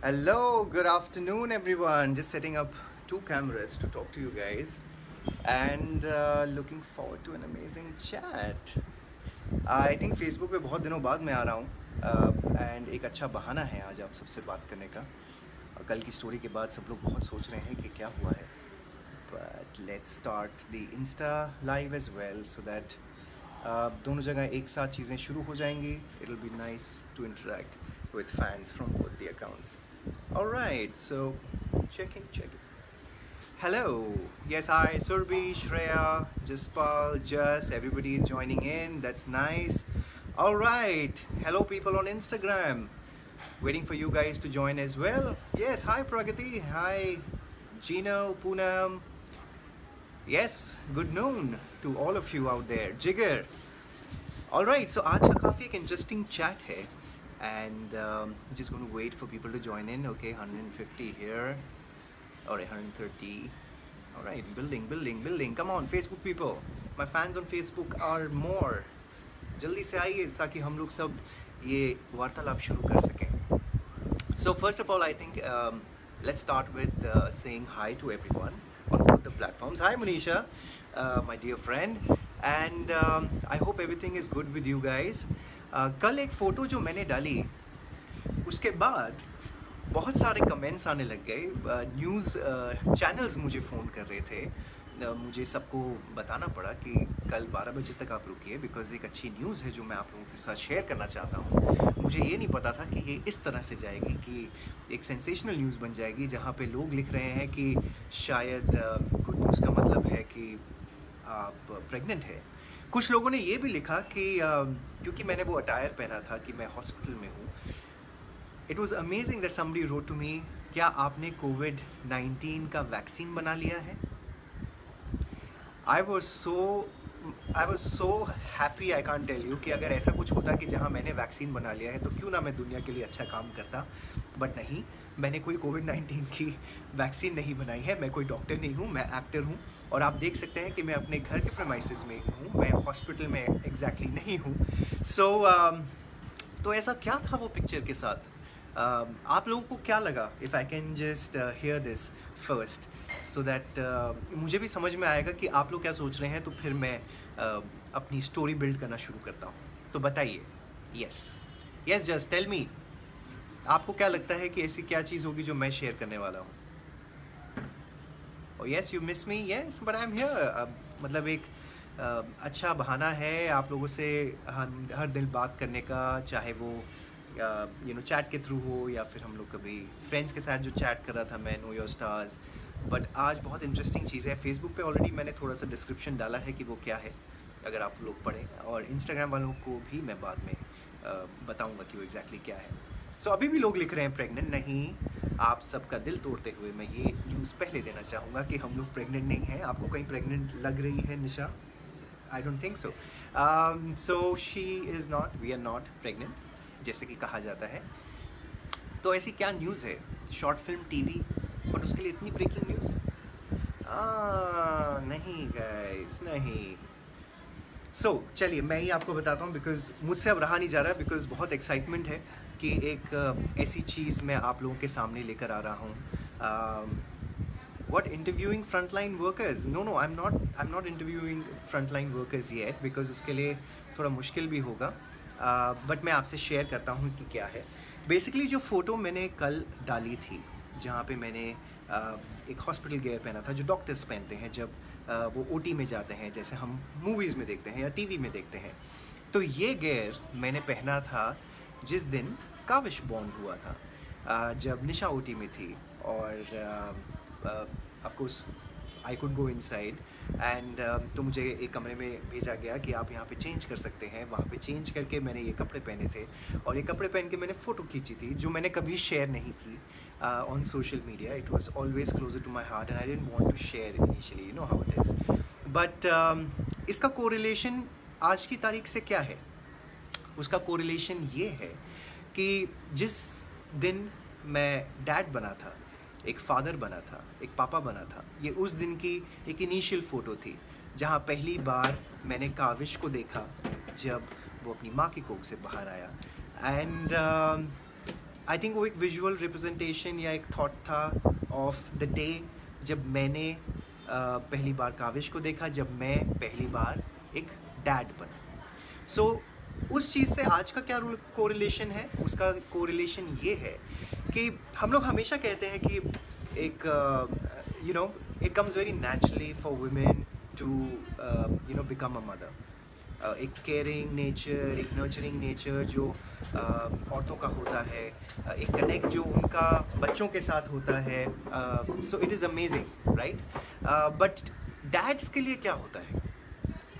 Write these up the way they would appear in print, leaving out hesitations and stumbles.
Hello, good afternoon, everyone. Just setting up two cameras to talk to you guys and looking forward to an amazing chat. I think Facebook पे बहुत दिनों बाद मैं आ रहा हूँ and एक अच्छा बहाना है आज आप सबसे बात करने का. कल की स्टोरी के बाद सब लोग बहुत सोच रहे हैं कि क्या हुआ है. But let's start the Insta live as well so that दोनों जगह एक साथ चीज़ें शुरू हो जाएंगी. It'll be nice to interact with fans from both the accounts. Alright, so check it. Hello, yes, hi, Surbi, Shreya, Jaspal, Just, everybody is joining in, that's nice. Alright, hello people on Instagram, waiting for you guys to join as well. Yes, hi Pragati, hi Gino, Poonam. Yes, good noon to all of you out there. Jigar. Alright, so आज का काफ़ी एक interesting chat है. And just going to wait for people to join in. Okay, 150 here. Alright, 130. Alright, building. Come on, Facebook people. My fans on Facebook are more. जल्दी से आइए ताकि हम लोग सब ये वार्तालाप शुरू कर सकें. So first of all, I think let's start with saying hi to everyone on both the platforms. Hi Manisha, my dear friend. And I hope everything is good with you guys. कल एक photo जो मैंने डाली उसके बाद बहुत सारे comments आने लग गए. न्यूज़ चैनल्स मुझे फ़ोन कर रहे थे. मुझे सबको बताना पड़ा कि कल 12 बजे तक आप रुकिए बिकॉज़ एक अच्छी न्यूज़ है जो मैं आप लोगों के साथ शेयर करना चाहता हूँ. मुझे ये नहीं पता था कि ये इस तरह से जाएगी कि एक सेंसेशनल न्यूज़ बन जाएगी जहाँ पे लोग लिख रहे हैं कि शायद गुड न्यूज़ का मतलब है कि आप प्रेग्नेंट है. कुछ लोगों ने ये भी लिखा कि क्योंकि मैंने वो अटायर पहना था कि मैं हॉस्पिटल में हूँ. It was amazing that somebody wrote to me, क्या आपने कोविड-19 का वैक्सीन बना लिया है? I was so happy, I can't tell you कि अगर ऐसा कुछ होता कि जहाँ मैंने वैक्सीन बना लिया है तो क्यों ना मैं दुनिया के लिए अच्छा काम करता. बट नहीं, मैंने कोई कोविड-19 की वैक्सीन नहीं बनाई है. मैं कोई डॉक्टर नहीं हूँ, मैं एक्टर हूँ. और आप देख सकते हैं कि मैं अपने घर के प्रेमाइसेस में हूँ, मैं हॉस्पिटल में एग्जैक्टली नहीं हूँ. तो ऐसा क्या था वो पिक्चर के साथ? आप लोगों को क्या लगा? If I can just hear this first so that मुझे भी समझ में आएगा कि आप लोग क्या सोच रहे हैं, तो फिर मैं अपनी स्टोरी बिल्ड करना शुरू करता हूँ. तो बताइए. यस जस्ट टेल मी, आपको क्या लगता है कि ऐसी क्या चीज़ होगी जो मैं शेयर करने वाला हूँ? Oh yes, you miss me? Yes, but I'm here. मतलब एक अच्छा बहाना है आप लोगों से हर दिन बात करने का, चाहे वो चैट के थ्रू हो या फिर हम लोग कभी फ्रेंड्स के साथ जो चैट कर रहा था मैं, नो योर स्टार्स. बट आज बहुत इंटरेस्टिंग चीज़ है. फेसबुक पे ऑलरेडी मैंने थोड़ा सा डिस्क्रिप्शन डाला है कि वो क्या है, अगर आप लोग पढ़ें. और इंस्टाग्राम वालों को भी मैं बाद में बताऊँगा कि वो एग्जैक्टली क्या है. सो अभी भी लोग लिख रहे हैं प्रेग्नेंट. नहीं, आप सबका दिल तोड़ते हुए मैं ये न्यूज़ पहले देना चाहूँगा कि हम लोग प्रेग्नेंट नहीं हैं. आपको कहीं प्रेग्नेंट लग रही है Nisha? I don't think so. So she is not, we are not pregnant जैसे कि कहा जाता है. तो ऐसी क्या न्यूज़ है? शॉर्ट फिल्म, टीवी, बट उसके लिए इतनी ब्रेकिंग न्यूज़? नहीं गाइस, नहीं. सो चलिए मैं ही आपको बताता हूँ बिकॉज़ मुझसे अब रहा नहीं जा रहा, बिकॉज़ बहुत एक्साइटमेंट है कि एक ऐसी चीज़ मैं आप लोगों के सामने लेकर आ रहा हूँ. What, interviewing frontline workers? No, I'm not interviewing frontline workers yet because उसके लिए थोड़ा मुश्किल भी होगा. बट मैं आपसे शेयर करता हूँ कि क्या है. बेसिकली जो फ़ोटो मैंने कल डाली थी जहाँ पे मैंने एक हॉस्पिटल गेयर पहना था जो डॉक्टर्स पहनते हैं जब वो ओटी में जाते हैं, जैसे हम मूवीज़ में देखते हैं या टीवी में देखते हैं. तो ये गेयर मैंने पहना था जिस दिन काविश बॉर्न हुआ था, जब निशा ओटी में थी. और of course I could go inside and तो मुझे एक कमरे में भेजा गया कि आप यहाँ पे चेंज कर सकते हैं. वहाँ पे चेंज करके मैंने ये कपड़े पहने थे और ये कपड़े पहन के मैंने फ़ोटो खींची थी जो मैंने कभी शेयर नहीं की on social media. It was always closer to my heart and I didn't want to share initially, you know how it is. But इसका कोरिलेशन आज की तारीख से क्या है? उसका कोरिलेशन ये है कि जिस दिन मैं डैड बना था, एक फ़ादर बना था, एक पापा बना था, ये उस दिन की एक इनिशियल फ़ोटो थी जहाँ पहली बार मैंने काविश को देखा जब वो अपनी माँ की कोख से बाहर आया. एंड आई थिंक वो एक विजुअल रिप्रेजेंटेशन या एक थॉट था ऑफ द डे जब मैंने पहली बार काविश को देखा, जब मैं पहली बार एक डैड बना। सो उस चीज़ से आज का क्या कोरिलेशन है? उसका कोरिलेशन ये है कि हम लोग हमेशा कहते हैं कि एक you know it comes very naturally for women to become a mother. एक केयरिंग नेचर, एक नर्चरिंग नेचर जो औरतों का होता है, एक कनेक्ट जो उनका बच्चों के साथ होता है। So it is amazing, right? But dads के लिए क्या होता है?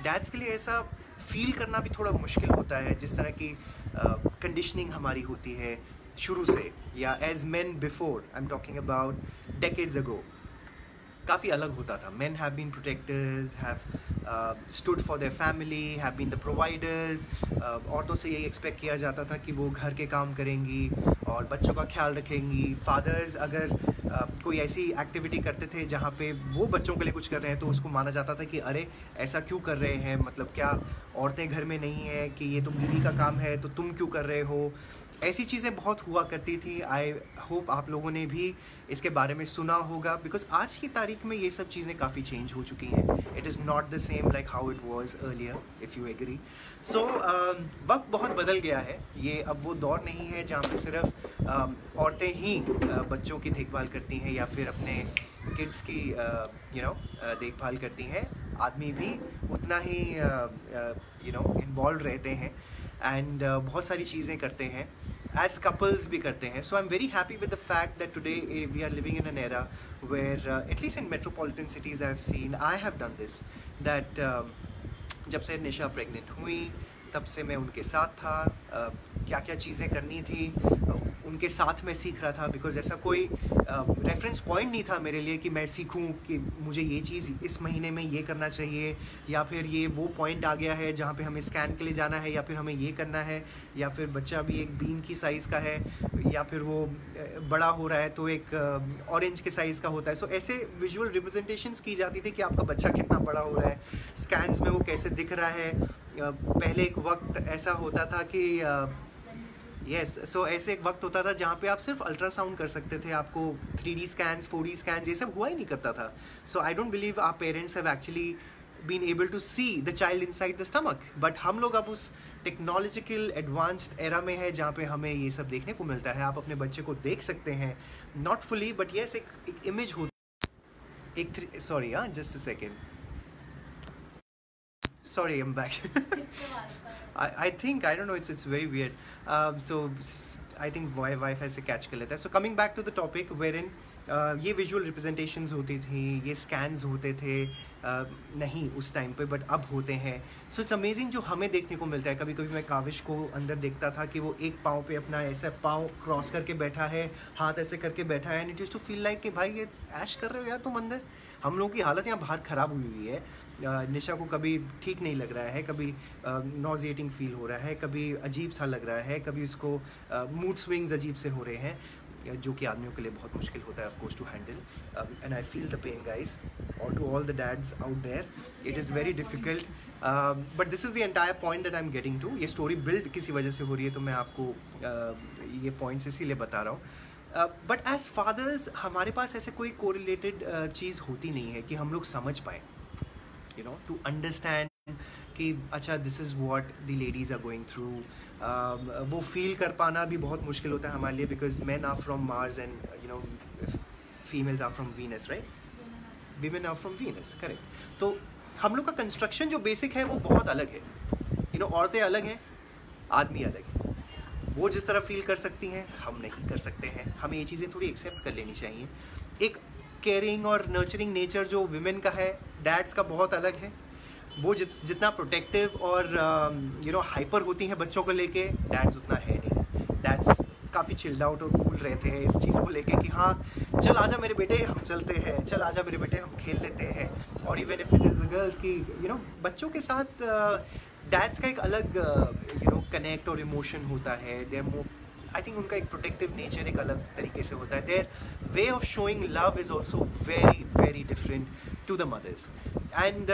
डैड्स के लिए ऐसा फील करना भी थोड़ा मुश्किल होता है। जिस तरह की कंडीशनिंग हमारी होती है शुरू से, या as men before, I am talking about decades ago, काफ़ी अलग होता था। Men have been protectors, have stood for their family, have been the providers। औरतों से यही एक्सपेक्ट किया जाता था कि वो घर के काम करेंगी और बच्चों का ख्याल रखेंगी। फादर्स अगर कोई ऐसी एक्टिविटी करते थे जहाँ पे वो बच्चों के लिए कुछ कर रहे हैं तो उसको माना जाता था कि अरे ऐसा क्यों कर रहे हैं, मतलब क्या औरतें घर में नहीं हैं, कि ये तो बीवी का काम है तो तुम क्यों कर रहे हो। ऐसी चीज़ें बहुत हुआ करती थी। आई होप आप लोगों ने भी इसके बारे में सुना होगा, बिकॉज आज की तारीख में ये सब चीज़ें काफ़ी चेंज हो चुकी हैं। It is not the same like how it was earlier, if you agree. So वक्त बहुत बदल गया है। ये अब वो दौर नहीं है जहाँ पे सिर्फ औरतें ही बच्चों की देखभाल करती हैं या फिर अपने किड्स की देखभाल करती हैं। आदमी भी उतना ही इन्वॉल्व रहते हैं एंड बहुत सारी चीज़ें करते हैं, as couples भी करते हैं। So I'm very happy with the fact that today we are living in an era where at least in metropolitan cities I have seen, I have done this, that जब से निशा pregnant हुई तब से मैं उनके साथ था। क्या क्या चीज़ें करनी थी उनके साथ मैं सीख रहा था, बिकॉज ऐसा कोई रेफरेंस पॉइंट नहीं था मेरे लिए कि मैं सीखूं कि मुझे ये चीज़ इस महीने में ये करना चाहिए, या फिर ये वो पॉइंट आ गया है जहाँ पे हमें स्कैन के लिए जाना है, या फिर हमें ये करना है, या फिर बच्चा अभी एक बीन की साइज़ का है, या फिर वो बड़ा हो रहा है तो एक ऑरेंज के साइज़ का होता है। सो ऐसे विजुअल रिप्रेजेंटेशंस की जाती थी कि आपका बच्चा कितना बड़ा हो रहा है, स्कैन्स में वो कैसे दिख रहा है। पहले एक वक्त ऐसा होता था कि सो ऐसे एक वक्त होता था जहाँ पे आप सिर्फ अल्ट्रासाउंड कर सकते थे, आपको 3D स्कैन्स 4D स्कैन्स ये सब हुआ ही नहीं करता था। So I don't believe our parents have actually been able to see the child inside the stomach. But हम लोग अब उस टेक्नोलॉजिकल एडवांस्ड एरा में है जहाँ पे हमें ये सब देखने को मिलता है। आप अपने बच्चे को देख सकते हैं, नॉट फुली बट येस एक इमेज होती एक sorry just a second, sorry I'm back। I think I don't know, it's very weird। So I think Wi-Fi से catch कर लेता है। So coming back to the topic wherein ये visual representations होती थी, ये scans होते थे नहीं उस टाइम पे, बट अब होते हैं। So it's amazing जो हमें देखने को मिलता है। कभी कभी मैं काविश को अंदर देखता था कि वो एक पाँव पे अपना ऐसा पाँव क्रॉस करके बैठा है, हाथ ऐसे करके बैठा है, and it used to feel like कि भाई ये ऐश कर रहे हो यार तुम अंदर। हम लोगों की हालत यहाँ बाहर ख़राब हुई हुई है। निशा को कभी ठीक नहीं लग रहा है, कभी नॉजिएटिंग फील हो रहा है, कभी अजीब सा लग रहा है, कभी उसको मूड स्विंग्स अजीब से हो रहे हैं, जो कि आदमियों के लिए बहुत मुश्किल होता है of course to handle. And I feel the pain guys, और to all the dads out there, it is very difficult. But this is the entire point that I am getting to. ये story build किसी वजह से हो रही है, तो मैं आपको ये पॉइंट्स इसीलिए बता रहा हूँ। बट एज फादर्स हमारे पास ऐसे कोई कोरिलेटेड चीज़ होती नहीं है कि हम लोग समझ पाएँ, you know, to understand कि अच्छा this is what the ladies are going through. वो फील कर पाना भी बहुत मुश्किल होता है हमारे लिए, because man are from Mars and females are from Venus, right? Women are from Venus, correct. तो हम लोग का कंस्ट्रक्शन जो बेसिक है वो बहुत अलग है। औरतें अलग हैं, आदमी अलग है। वो जिस तरह फील कर सकती हैं हम नहीं कर सकते हैं। हमें ये चीज़ें थोड़ी एक्सेप्ट कर लेनी चाहिए। एक केयरिंग और नर्चरिंग नेचर जो विमेन का है, डैड्स का बहुत अलग है। वो जितना प्रोटेक्टिव और हाइपर होती हैं बच्चों को लेके, डैड्स उतना है नहीं। डैड्स काफ़ी चिल्ड आउट और कूल रहते हैं इस चीज़ को लेके कि हाँ चल आजा मेरे बेटे हम चलते हैं, चल आजा मेरे बेटे हम खेल लेते हैं। और even if it is the girls की बच्चों के साथ डैड्स का एक अलग कनेक्ट और इमोशन होता है। They are more, I think उनका एक प्रोटेक्टिव नेचर एक अलग तरीके से होता है। Their way of showing love is also very very different to the mothers. And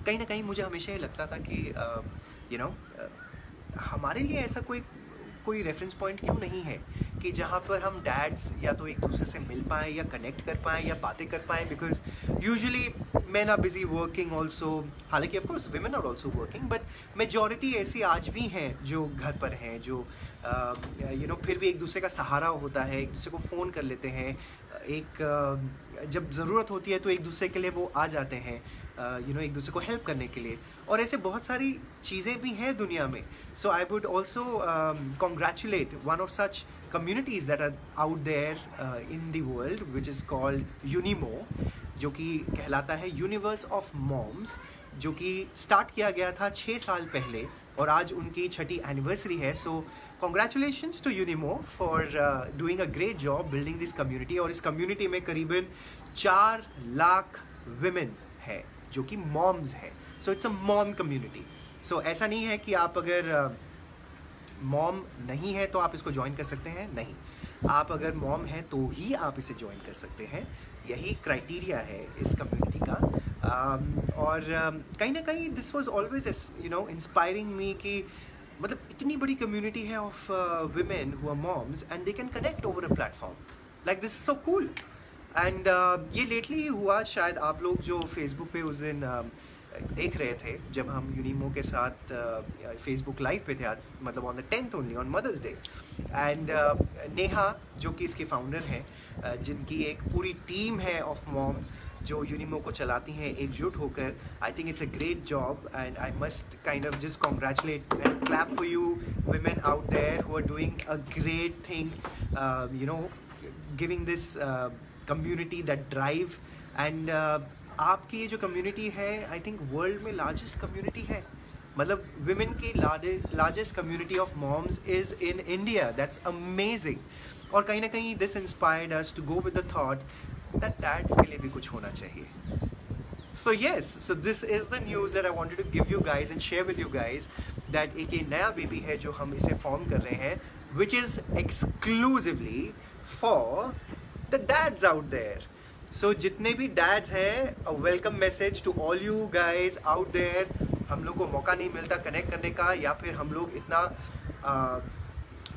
कहीं ना कहीं मुझे हमेशा ये लगता था कि हमारे लिए ऐसा कोई कोई रेफरेंस पॉइंट क्यों नहीं है कि जहाँ पर हम डैड्स या तो एक दूसरे से मिल पाएँ या कनेक्ट कर पाएँ या बातें कर पाएँ, because usually men are busy working also, हालांकि of course women are also working, but majority ऐसी आज भी हैं जो घर पर हैं, जो फिर भी एक दूसरे का सहारा होता है, एक दूसरे को फ़ोन कर लेते हैं, जब ज़रूरत होती है तो एक दूसरे के लिए वो आ जाते हैं, एक दूसरे को हेल्प करने के लिए, और ऐसे बहुत सारी चीज़ें भी हैं दुनिया में. So I would also congratulate one of such communities that are out there in the world, which is called Unimo, जो कि कहलाता है यूनिवर्स ऑफ मॉम्स, जो कि स्टार्ट किया गया था 6 साल पहले और आज उनकी 6ठी एनिवर्सरी है. So congratulations to Unimo for doing a great job building this community. और इस कम्युनिटी में करीबन 4 लाख विमेन है जो कि मॉम्स हैं. So it's a mom community. So ऐसा नहीं है कि आप अगर मॉम नहीं है तो आप इसको ज्वाइन कर सकते हैं, नहीं, आप अगर मॉम हैं तो ही आप इसे ज्वाइन कर सकते हैं. यही क्राइटेरिया है इस कम्युनिटी का. और कहीं ना कहीं this was always inspiring me कि मतलब इतनी बड़ी कम्युनिटी है of women who are moms and they can connect over a platform like this is so cool. and ये लेटली ही हुआ. शायद आप लोग जो फेसबुक पे उस दिन देख रहे थे जब हम यूनिमो के साथ फेसबुक लाइव पे थे, आज मतलब on the 10th only, on mothers day. And Neha जो कि इसके फाउंडर हैं, जिनकी एक पूरी टीम है ऑफ मॉम्स जो यूनिमो को चलाती हैं एकजुट होकर. I think it's a great job and I must kind of just congratulate and clap for you women out there who are doing a great thing, giving this community that drive. and आपकी ये जो community है I think world में largest community है. मतलब women की largest community of moms is in India. That's amazing. और कहीं ना कहीं this inspired us to go with the thought that dads के लिए भी कुछ होना चाहिए. So yes, so this is the news that I wanted to give you guys and share with you guys that एक ये नया बेबी है जो हम इसे फॉर्म कर रहे हैं, which is exclusively for the dads out there. So जितने भी डैड्स हैं, a welcome message to all you guys out there. हम लोग को मौका नहीं मिलता कनेक्ट करने का, या फिर हम लोग इतना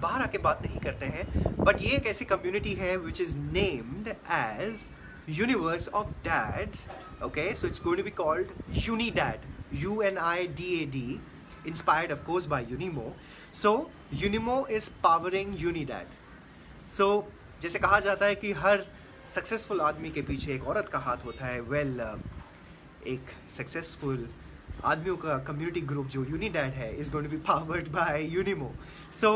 बाहर आके बात नहीं करते हैं, बट ये एक ऐसी कम्युनिटी है which is named as universe of dads. Okay, so it's going to be called Unidad, UNIDAD, inspired of course by Unimo. So Unimo is powering Unidad. So जैसे कहा जाता है कि हर सक्सेसफुल आदमी के पीछे एक औरत का हाथ होता है. वेल, एक सक्सेसफुल आदमियों का कम्युनिटी ग्रुप जो यूनिडैड है is going to be powered by Unimo. So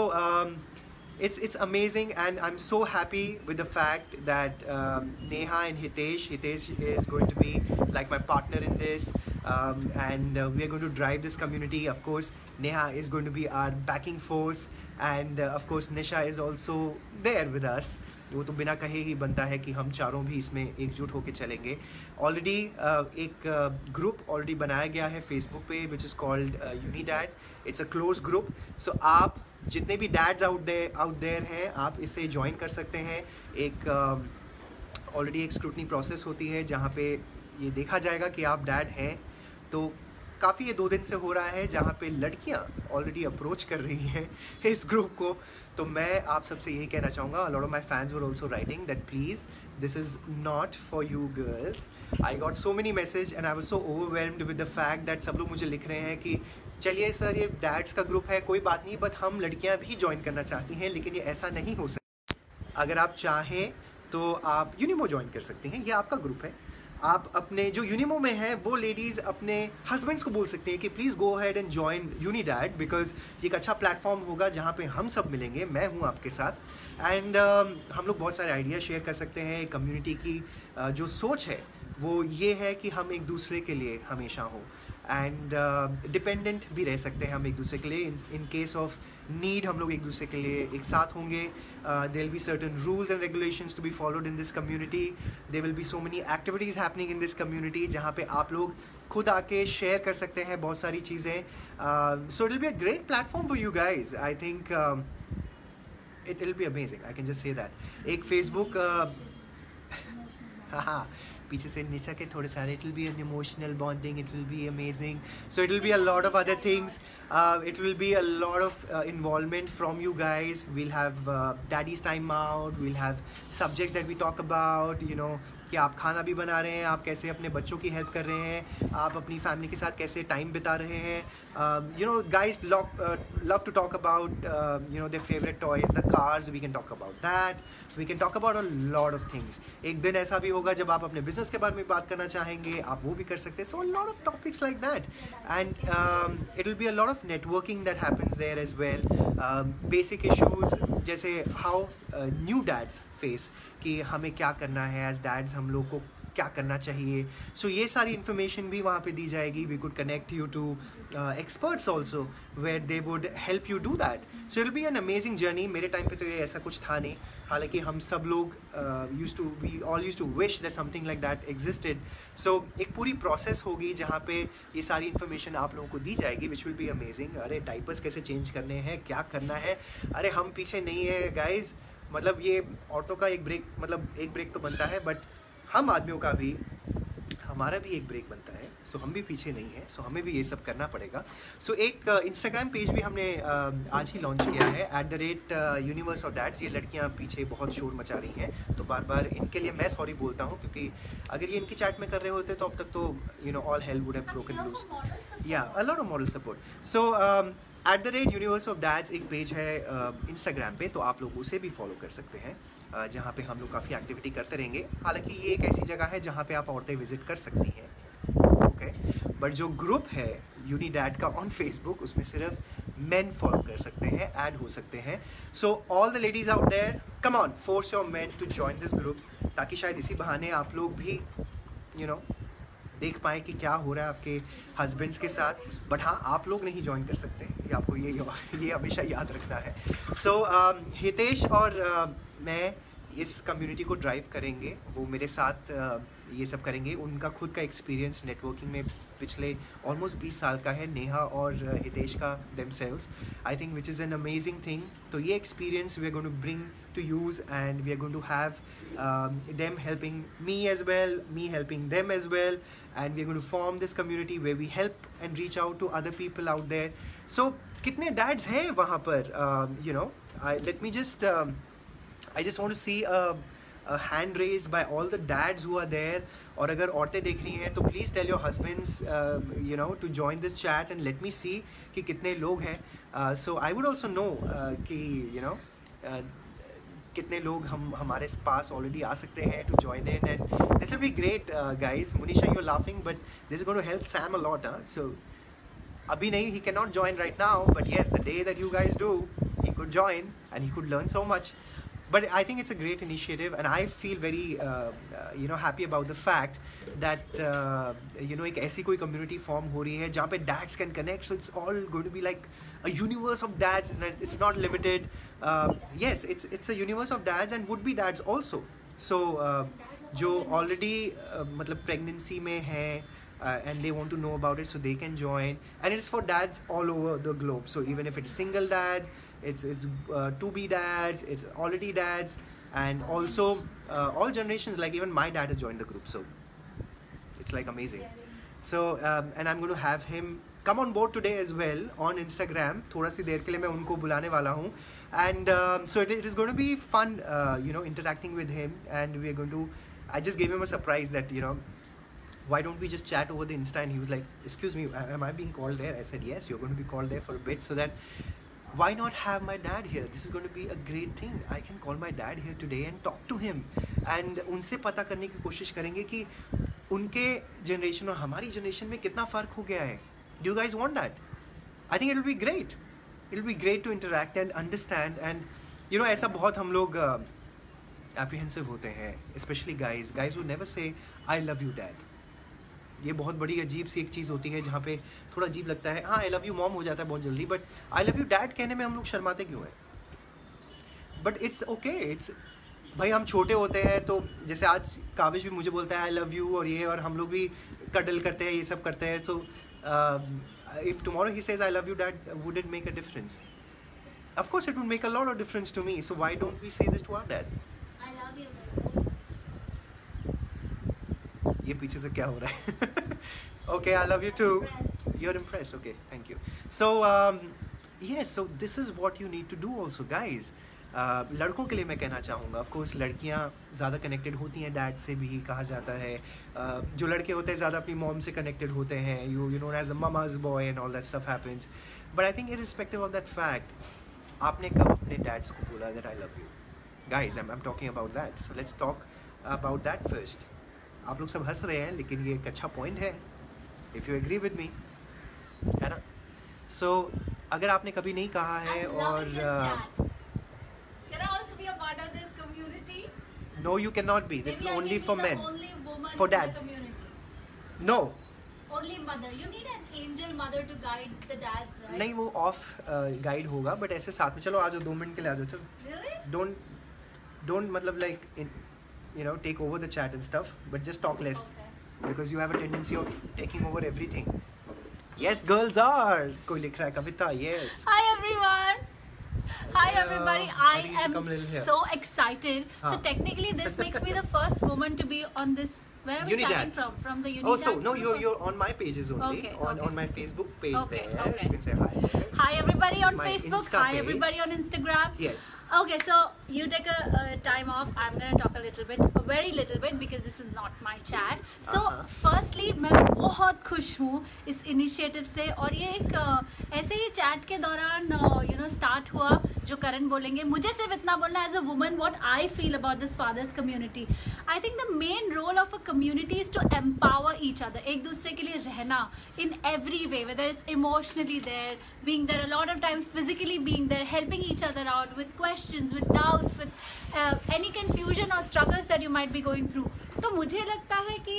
it's amazing and I'm so happy with the fact that Neha and Hitesh is going to be like my partner in this, and we are going to drive this community. Of course Neha is going to be our backing force, and of course Nisha is also there with us. वो तो बिना कहे ही बनता है कि हम चारों भी इसमें एकजुट होकर चलेंगे. ऑलरेडी एक ग्रुप ऑलरेडी बनाया गया है फेसबुक पे which is called Unidad. It's a close group. So आप जितने भी डैड्स आउट देयर हैं आप इसे ज्वाइन कर सकते हैं. एक ऑलरेडी एक स्क्रूटनी प्रोसेस होती है जहाँ पे ये देखा जाएगा कि आप डैड हैं. तो काफ़ी ये 2 दिन से हो रहा है जहाँ पे लड़कियाँ ऑलरेडी अप्रोच कर रही हैं इस ग्रुप को. तो मैं आप सबसे यही कहना चाहूँगा, a lot of my fans were also writing that please this is not for you girls. I got so many messages and I was so overwhelmed with the fact that सब लोग मुझे लिख रहे हैं कि चलिए सर ये dads का ग्रुप है, कोई बात नहीं, बट हम लड़कियाँ भी ज्वाइन करना चाहती हैं, लेकिन ये ऐसा नहीं हो सकता. अगर आप चाहें तो आप यूनिमो ज्वाइन कर सकती हैं, ये आपका ग्रुप है. आप अपने जो यूनिमो में हैं वो लेडीज़ अपने हस्बैंड्स को बोल सकते हैं कि please go ahead and join Unidad, because ये एक अच्छा प्लेटफॉर्म होगा जहाँ पे हम सब मिलेंगे. मैं हूँ आपके साथ एंड हम लोग बहुत सारे आइडिया शेयर कर सकते हैं. कम्युनिटी की जो सोच है वो ये है कि हम एक दूसरे के लिए हमेशा हों एंड डिपेंडेंट भी रह सकते हैं हम एक दूसरे के लिए. इन केस ऑफ नीड हम लोग एक दूसरे के लिए एक साथ होंगे. There will be certain rules and regulations to be followed in this community. There will be so many activities happening in this community जहाँ पे आप लोग खुद आके शेयर कर सकते हैं बहुत सारी चीज़ें. सो it will be a great platform for you guys. I think it will be amazing, I can just say that. एक फेसबुक हाँ पीछे से नीचे के थोड़े सारे, it will be an emotional bonding, it will be amazing. So it will B a lot of other things. It will be a lot of involvement from you guys. We'll have daddy's time out. We'll have subjects that we talk about. You know, कि आप खाना भी बना रहे हैं, आप कैसे अपने बच्चों की हेल्प कर रहे हैं, आप अपनी फैमिली के साथ कैसे टाइम बिता रहे हैं. You know, guys love to talk about you know, their favorite toys, the cars. We can talk about that. We can talk about a lot of things. एक दिन ऐसा भी होगा जब आप अपने बिजनेस के बारे में बात करना चाहेंगे, आप वो भी कर सकते हैं. So a lot of topics like that, and it will be a lot of networking that happens there as well. Basic issues जैसे how new dads face, कि हमें क्या करना है एज डैड्स, हम लोग को क्या करना चाहिए. सो ये सारी इन्फॉर्मेशन भी वहाँ पे दी जाएगी. We could connect you to experts also where they would help you do that. So it will be an amazing journey. मेरे टाइम पे तो ये ऐसा कुछ था नहीं, हालांकि हम सब लोग we all use to wish that something like that existed. So एक पूरी प्रोसेस होगी जहाँ पे ये सारी इन्फॉर्मेशन आप लोगों को दी जाएगी, विच विल बी अमेजिंग. अरे डाइपर्स कैसे चेंज करने हैं, क्या करना है, अरे हम पीछे नहीं है गाइज. मतलब ये औरतों का एक ब्रेक, मतलब एक ब्रेक तो बनता है, बट हम आदमियों का भी, हमारा भी एक ब्रेक बनता है. सो हम भी पीछे नहीं है. सो हमें भी ये सब करना पड़ेगा. सो एक इंस्टाग्राम पेज भी हमने आज ही लॉन्च किया है, @universe of dads. ये लड़कियां पीछे बहुत शोर मचा रही हैं, तो बार बार इनके लिए मैं सॉरी बोलता हूँ, क्योंकि अगर ये इनकी चैट में कर रहे होते तो अब तक तो you know all hell would have broken loose. या a lot of model support. So @universe of dads एक पेज है इंस्टाग्राम पे, तो आप लोग उसे भी फॉलो कर सकते हैं, जहाँ पे हम लोग काफ़ी एक्टिविटी करते रहेंगे. हालांकि ये एक ऐसी जगह है जहाँ पे आप औरतें विजिट कर सकती हैं, ओके. बट जो ग्रुप है यूनी डैड का ऑन फेसबुक, उसमें सिर्फ मेन फॉलो कर सकते हैं, ऐड हो सकते हैं. So all the ladies out there, come on, force your men to join this group, ताकि शायद इसी बहाने आप लोग भी यू नो देख पाएँ कि क्या हो रहा है आपके हस्बैंड्स के साथ. बट हाँ, आप लोग नहीं ज्वाइन कर सकते, ये आपको ये हमेशा याद रखना है. सो हितेश और मैं इस कम्युनिटी को ड्राइव करेंगे, वो मेरे साथ ये सब करेंगे. उनका खुद का एक्सपीरियंस नेटवर्किंग में पिछले ऑलमोस्ट 20 साल का है, नेहा और हितेश का themselves, I think, which is an amazing thing. तो ये experience we are going to bring to use, and we are going to have them helping me as well, me helping them as well, and we are going to form this community where we help and reach out to other people out there. So कितने dads हैं वहाँ पर, you know, let me just I just want to see a hand raised by all the dads who are there. और अगर औरतें देख रही हैं तो please tell your husbands you know to join this chat and let me see कि कितने लोग हैं. So I would also know कि you know कितने लोग हमारे पास ऑलरेडी आ सकते हैं to join in. And this will be great guys. Munisha, you are laughing, but this is going to help Sam a lot. So अभी नहीं, he can not join right now, but yes, the day that you guys do, he could join and he could learn so much. But I think it's a great initiative, and I feel very you know happy about the fact that you know एक ऐसी कोई community form हो रही है जहाँ पे dads can connect. So it's all going to be like a universe of dads. It's not limited. Yes, it's a universe of dads and would be dads also. So जो already मतलब pregnancy में हैं and they want to know about it, so they can join. And it's for dads all over the globe. So even if it's single dads, it's to be dads, it's already dads, and also all generations. Like even my dad has joined the group, so it's like amazing. So and I'm going to have him come on board today as well on Instagram. थोड़ा सी देर के लिए मैं उनको बुलाने वाला हूँ. And so it is going to be fun you know interacting with him, and we are going to, I just gave him a surprise that you know why don't we just chat over the Insta, and he was like, excuse me, am I being called there? I said yes, you're going to be called there for a bit, so that why not have my dad here? This is going to be a great thing. I can call my dad here today and talk to him, and उनसे पता करने की कोशिश करेंगे कि उनके generation और हमारी जनरेशन में कितना फ़र्क हो गया है. Do you guys want that? I think it will be great. It will be great to interact and understand, and you know ऐसा बहुत हम लोग apprehensive होते हैं, especially guys who never say I love you dad. ये बहुत बड़ी अजीब सी एक चीज़ होती है जहाँ पे थोड़ा अजीब लगता है. हाँ, आई लव यू मॉम हो जाता है बहुत जल्दी, but I love you dad कहने में हम लोग शर्माते क्यों हैं? But it's okay. इट्स भाई, हम छोटे होते हैं तो जैसे आज काविश भी मुझे बोलता है आई लव यू, और ये, और हम लोग भी कडल करते हैं, ये सब करते हैं. तो if tomorrow he says I love you dad, would it make a difference? Of course it would make a lot of difference to me. So why don't we say this to our dads? I love you. ये पीछे से क्या हो रहा है? Okay, I love you too. You're impressed. Okay, thank you. So yes, so this is what you need to do also, guys. लड़कों के लिए मैं कहना चाहूँगा, ऑफ कोर्स लड़कियाँ ज़्यादा कनेक्टेड होती हैं डैड से भी कहा जाता है, जो लड़के होते हैं ज़्यादा अपनी मॉम से कनेक्टेड होते हैं, you know as a mama's boy and all that stuff happens. But I think irrespective of that fact, आपने कब अपने डैड्स को बोला that I love you? Guys I am talking about that, so let's talk about that first. आप लोग सब हंस रहे हैं, लेकिन ये एक अच्छा पॉइंट है, if you agree with me, है ना? सो अगर आपने कभी नहीं कहा है और Can I also be a part of this community? No, you cannot be. This Maybe is only I can for be men. the only woman For in dads. the community. No. Only mother. You need an angel mother to guide the dads, right? नहीं, वो of guide होगा, but ऐसे साथ में चलो आ जाओ, 2 minute के लिए आ जाओ, चलो. Really? Don't मतलब like you know take over the chat and stuff, but just talk less. Okay. Because you have a tendency of taking over everything. Yes, girls are. कोई लिख रहा है कविता. Yes. Hi everyone. Hi everybody. I think you should am come a little here. so excited. So Huh. technically this makes me the first woman to be on this. Where are we chatting Unidads. from? From the Unidads? Oh, so no, you're on my pages only. Okay, on okay. my Facebook page Okay, there. okay. You can say hi there. Hi everybody This is on my Facebook. Insta Hi page. everybody on Instagram. Yes. Okay, so you take a time off. I'm gonna talk a little bit, a very little bit, because this is not my chat. So, firstly, मैं बहुत खुश हूँ इस initiative से, और ये एक ऐसे ही चैट के दौरान स्टार्ट हुआ, जो करण बोलेंगे. मुझे सिर्फ इतना बोलना as a woman what I feel about this fathers community. I think the main role of a community is to empower each other, एक दूसरे के लिए रहना in every way, whether it's emotionally there, being there a lot of times, physically being there, helping each other out with questions, with doubts, with any confusion or struggles that you might be going through. तो मुझे लगता है कि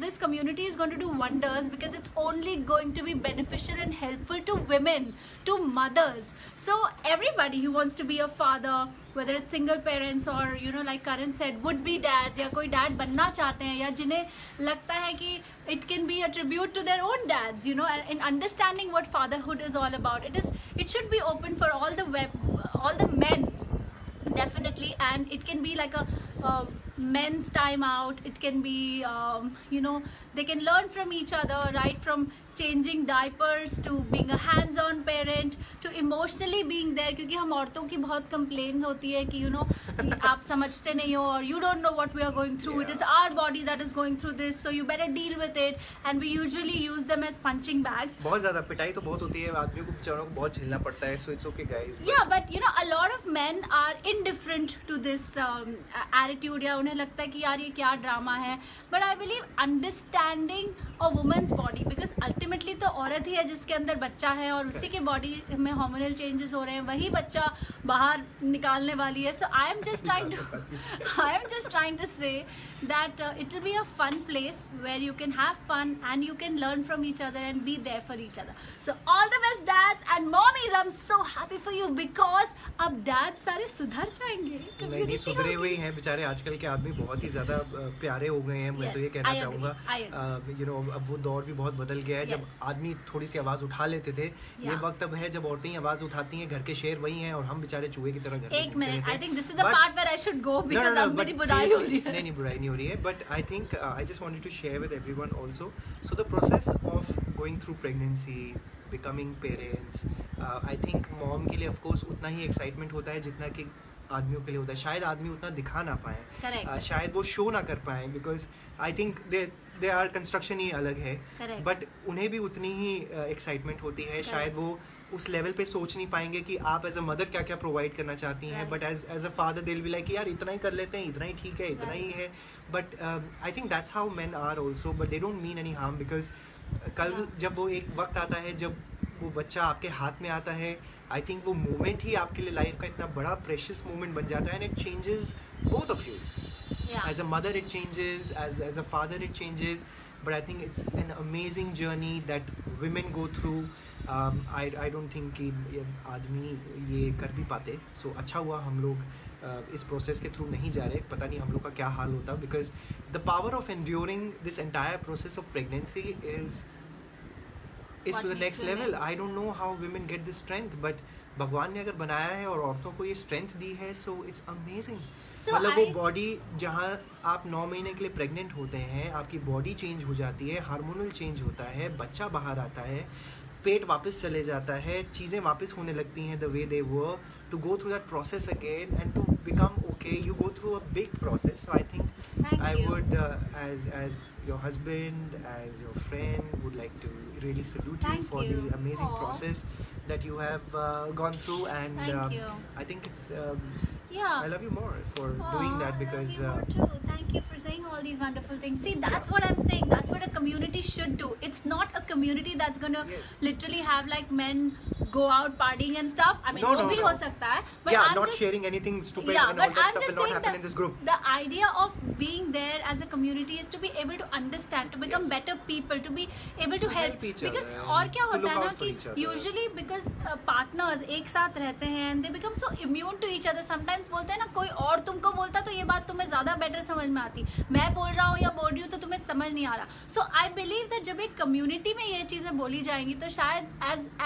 this community is going to do wonders, because it's only going to be beneficial and helpful to women, to mothers. So everybody who wants to be a father, whether it's single parents or like Karan said, would be dads, या कोई dad बनना चाहते हैं, या जिन्हें लगता है कि it can be a tribute to their own dads, and in understanding what fatherhood is all about. It should be open for all the men, definitely, and it can be like a men's time out. It can be they can learn from each other, right from changing diapers to being a hands-on parent to emotionally being there, क्योंकि हम औरतों की बहुत complaint होती है कि कि आप समझते नहीं हो, और you don't know what we are going through. It is our body that is going through this, so you better deal with it, and we usually use them as punching bags. बहुत ज़्यादा पिटाई तो बहुत होती है, आदमियों को बेचारों को बहुत झेलना पड़ता है, so it's okay guys. Yeah, but a lot of men are indifferent to this attitude, या उन्हें लगता है कि यार ये क्या ड्रामा है. But I believe understanding a woman's body, because ultimately तो औरत ही है जिसके अंदर बच्चा है, और उसी के बॉडी में हार्मोनल चेंजेस हो रहे हैं, वही बच्चा बाहर निकालने वाली है. So I am just trying to say that it will be a fun place where you can have fun and you can learn from each other and be there for each other. So all the best dads and mommies. I'm so happy for you, because अब dads सारे सुधर जाएंगे. नहीं सुधरे हुए हैं बेचारे, आजकल के आदमी बहुत ही ज़्यादा प्यारे हो गए हैं. मैं तो ये कहना चाहूँगा, अब वो दौर भी बहुत बदल गया है. जब आदमी थोड़ी सी आवाज़ उठा लेते थे, ये वक्त अब है जब औरतें ही आवाज़ उठाती हैं. घर के शेर वही हैं और हम बेचारे चूहे की तरह घर में. एक minute, I think this is the part where I should go, because अब मेरी बुराई हो रही है. नहीं बुराई नहीं हो रही है, but I think I just wanted to share with everyone also. So the process of going through pregnancy, becoming parents, I think mom के लिए of course उतना ही excitement होता है जितना कि आदमियों के लिए होता है. शायद आदमी उतना दिखा ना पाए, शायद वो शो ना कर पाए, because I think they are construction ही अलग है, but उन्हें भी उतनी ही excitement होती है. शायद वो उस लेवल पे सोच नहीं पाएंगे कि आप एज अ मदर क्या क्या प्रोवाइड करना चाहती हैं, but as a father they will be like यार इतना ही कर लेते हैं, इतना ही ठीक है, इतना ही है. But I think that's how men are also, but they don't mean any harm, because कल जब वो एक वक्त आता है जब वो बच्चा आपके हाथ में आता है, आई थिंक वो मोमेंट ही आपके लिए लाइफ का इतना बड़ा प्रेशियस मोमेंट बन जाता है, and it changes both of you. As a mother it changes, as a father it changes, but I think it's an amazing journey that women go through. I don't think कि आदमी ये कर भी पाते. So अच्छा हुआ हम लोग इस प्रोसेस के थ्रू नहीं जा रहे. पता नहीं हम लोग का क्या हाल होता, because the power of enduring this entire process of pregnancy is to the next level. I don't know how women get this strength, but भगवान ने अगर बनाया है और औरतों को ये स्ट्रेंथ दी है, सो इट्स अमेजिंग। So मतलब वो I- बॉडी, जहाँ आप 9 महीने के लिए प्रेग्नेंट होते हैं, आपकी बॉडी चेंज हो जाती है, हार्मोनल चेंज होता है, बच्चा बाहर आता है, पेट वापस चले जाता है, चीज़ें वापस होने लगती हैं the way they were, to go through that process again and to become okay, you go through a big process. So I think Thank I you. would, as your husband, as your friend, would like to really salute you Thank for you. the amazing Aw. process that you have gone through, and Thank you. I think it's Yeah. I love you more for Aw, doing that, I because love you more too. Thank you for saying all these wonderful things. See, that's what I'm saying. That's what a community should do. It's not a community that's gonna Yes. literally have like men go out partying and stuff. I mean, No, वो no, भी no. हो सकता है. But yeah, I'm not just, sharing anything stupid yeah, and all but that I'm stuff just will not saying happen that in this group. the idea of being there as a community is to be able to understand, to become Yes. better people, to be able to help. Help each Because other और क्या and to होता है look ना out for कि each other. usually because partners एक साथ रहते हैं and they become so immune to each other. Sometimes बोलते हैं ना, कोई और तुमको बोलता तो ये बात तुम्हें ज़्यादा बेटर समझ में आती, मैं बोल रहा हूँ या बोल रही हूँ तो तुम्हें समझ नहीं आ रहा. So I believe that जब एक कम्युनिटी में ये चीज़ें बोली जाएंगी तो शायद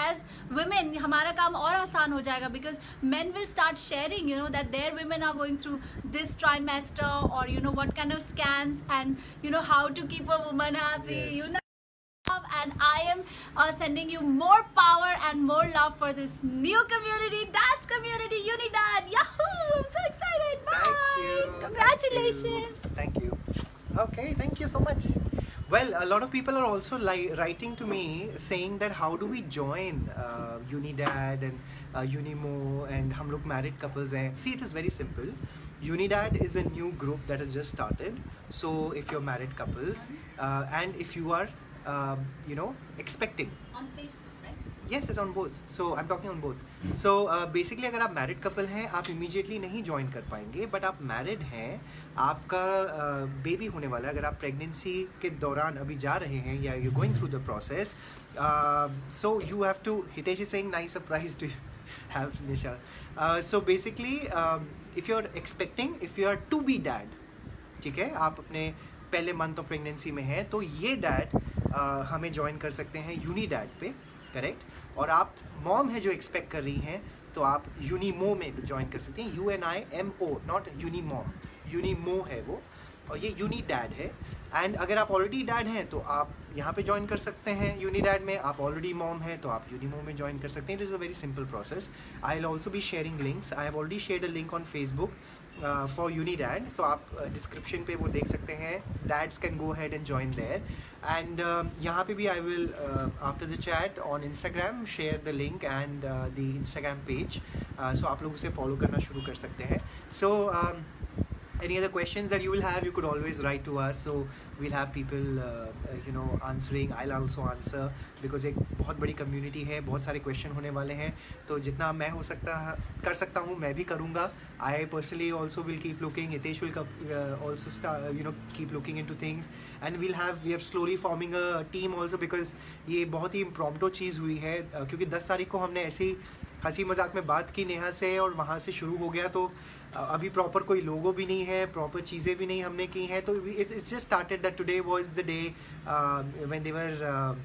as women हमारा काम और आसान हो जाएगा, because men will start sharing, you know, that their women are going through this trimester, or you know what kind of scans, and you know how to keep a woman happy. Yes. You know. And I am sending you more power and more love for this new community, dance community, Unidad. Yahoo! I'm so excited. Bye. Thank you. Congratulations. Thank you. Okay, thank you so much. Well, a lot of people are also writing to me saying that how do we join Unidad and Unimo, and हम लोग married couples हैं. See, it is very simple. Unidad is a new group that has just started. So if you're married couples and if you are you know, expecting. On Facebook, right? Yes, it's on both. So I'm talking on both. So basically अगर आप married couple हैं, आप immediately नहीं join कर पाएंगे, but आप married हैं, आपका बेबी होने वाला है, अगर आप प्रेगनेंसी के दौरान अभी जा रहे हैं या you going through the process, so you have to, Hitesh is saying nice surprise to have Nisha. So basically if you are expecting, if you are to be dad, ठीक है, आप अपने पहले मंथ ऑफ प्रेगनेंसी में हैं, तो ये डैड हमें ज्वाइन कर सकते हैं यूनिडैड पे, करेक्ट. और आप मॉम है जो एक्सपेक्ट कर रही हैं, तो आप यूनिमो में ज्वाइन कर सकते हैं. UNIMO, नॉट यूनिमॉम, यूनिमो है वो, और ये यूनिडैड है. एंड अगर आप ऑलरेडी डैड हैं तो आप यहाँ पे ज्वाइन कर सकते हैं यूनिडैड में, आप ऑलरेडी मॉम हैं तो आप यूनिमो में ज्वाइन कर सकते हैं. It is a very simple process. I will also be sharing links. I have already shared a link on Facebook for Unidad, तो आप डिस्क्रिप्शन पे वो देख सकते हैं. Dads can go head and join there. And यहाँ पे भी I will after the chat on Instagram share the link and the Instagram page, so आप लोग उसे फॉलो करना शुरू कर सकते हैं. सो any other questions that you will have, you could always write to us, so we'll have people you know, answering. I'll also answer, because एक बहुत बड़ी community है, बहुत सारे question होने वाले हैं, तो जितना मैं हो सकता कर सकता हूँ मैं भी करूँगा. I personally also will keep looking. Hitesh will also start, you know, keep looking into things, and we are slowly forming a team also, because ये बहुत ही impromptu चीज़ हुई है, क्योंकि 10 तारीख को हमने ऐसे ही हंसी मजाक में बात की नेहा से, और वहाँ से शुरू हो गया. तो अभी प्रॉपर कोई लोगो भी नहीं है, प्रॉपर चीज़ें भी नहीं हमने की हैं. तो it's just started that today was the day when they were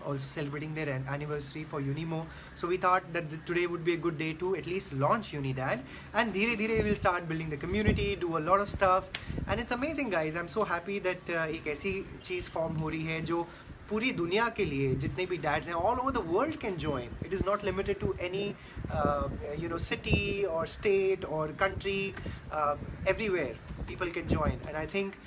also celebrating their anniversary for Unimo. So we thought that today would be a good day to at least launch Unidad, and धीरे धीरे we'll start building the community, do a lot of stuff, and it's amazing guys. I'm so happy that एक ऐसी चीज़ form हो रही है जो पूरी दुनिया के लिए, जितने भी dads हैं all over the world can join. It is not limited to any you know, city or state or country. Everywhere people can join, and I think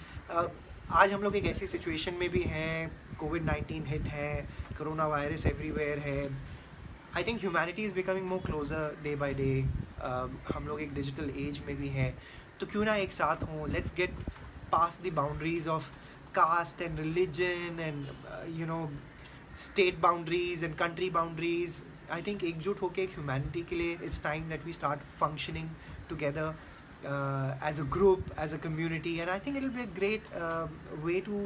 आज हम लोग एक ऐसी सिचुएशन में भी हैं, कोविड-19 हिट है, कोरोना वायरस एवरीवेयर है. I think humanity is becoming more closer day by day. हम लोग एक डिजिटल एज में भी हैं, तो क्यों ना एक साथ हों. Let's get pass the boundaries of caste and religion and you know, state boundaries and country boundaries. I think एकजुट होके एक humanity के लिए it's time that we start functioning together as a group, as a community, and I think it will be a great way to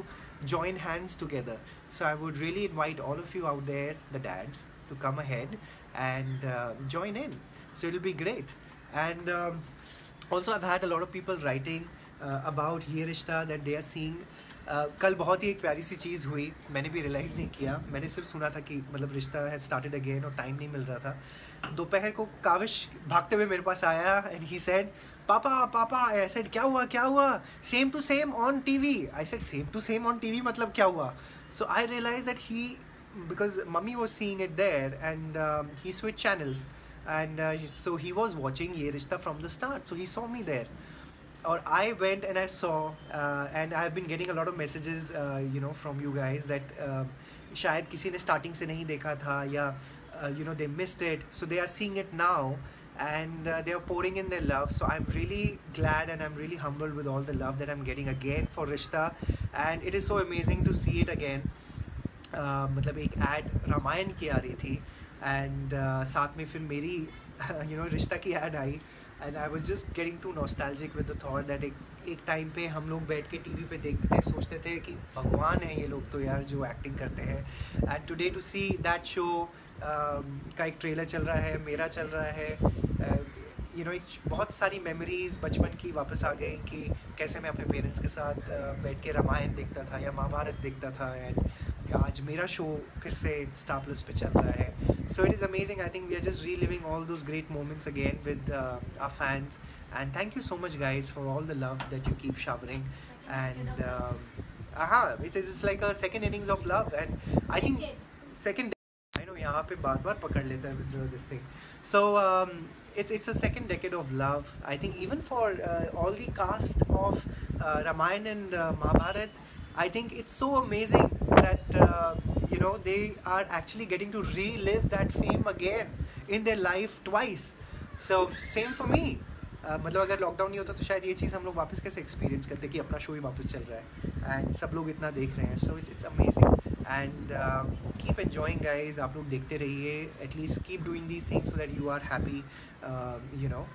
join hands together. So I would really invite all of you out there, the dads, to come ahead and join in. So it will be great. And also I've had a lot of people writing about Ye Rishta, that they are seeing कल बहुत ही एक प्यारी सी चीज़ हुई, मैंने भी realise नहीं किया, मैंने सिर्फ सुना था कि मतलब रिश्ता हैज़ स्टार्टेड अगेन और टाइम नहीं मिल रहा था। दोपहर को काविश भागते हुए मेरे पास आया एंड ही सेड पापा पापा, आई सेड क्या हुआ, same to same on TV. I said same to same on TV मतलब क्या हुआ? So I realise that he, because mummy was seeing it there and he switched channels and so he was watching Ye Rishta from the start, so he saw me there. Or I went and I saw and I have been getting a lot of messages you know from you guys that शायद किसी ने starting से नहीं देखा था या you know they missed it, so they are seeing it now and they are pouring in their love. So I'm really glad and I'm really humbled with all the love that I'm getting again for Rishta, and it is so amazing to see it again. मतलब एक add Ramayan की आ रही थी and साथ में फिर मेरी you know रिश्ता की ad I and I was just getting too nostalgic with the thought that एक टाइम पे हम लोग बैठ के टीवी पे देखते थे, सोचते थे कि भगवान है ये लोग तो यार जो एक्टिंग करते हैं। And today to see that show का एक ट्रेलर चल रहा है, मेरा चल रहा है, यू नो बहुत सारी मेमोरीज बचपन की वापस आ गई कि कैसे मैं अपने पेरेंट्स के साथ बैठ के रामायण देखता था या महाभारत देखता था, एंड आज मेरा शो फिर से स्टार प्लस पे चल रहा है। So it is amazing, I think we are just reliving all those great moments again with our fans, and thank you so much guys for all the love that you keep showering, and it is like a second innings of love, and I think second, I know यहाँ पे बार पकड़ लेता है with this thing. So it's a second decade of love. I think even for all the cast of Ramayana and Mahabharat, I think it's so amazing that you know they are actually getting to relive that fame again in their life twice. So same for me. मतलब अगर lockdown नहीं होता तो शायद ये चीज़ हम लोग वापस कैसे एक्सपीरियंस करते कि अपना शो ही वापस चल रहा है एंड सब लोग इतना देख रहे हैं। So it's amazing and keep enjoying guys, आप लोग देखते रहिए, at least keep doing these things so that you are happy, you know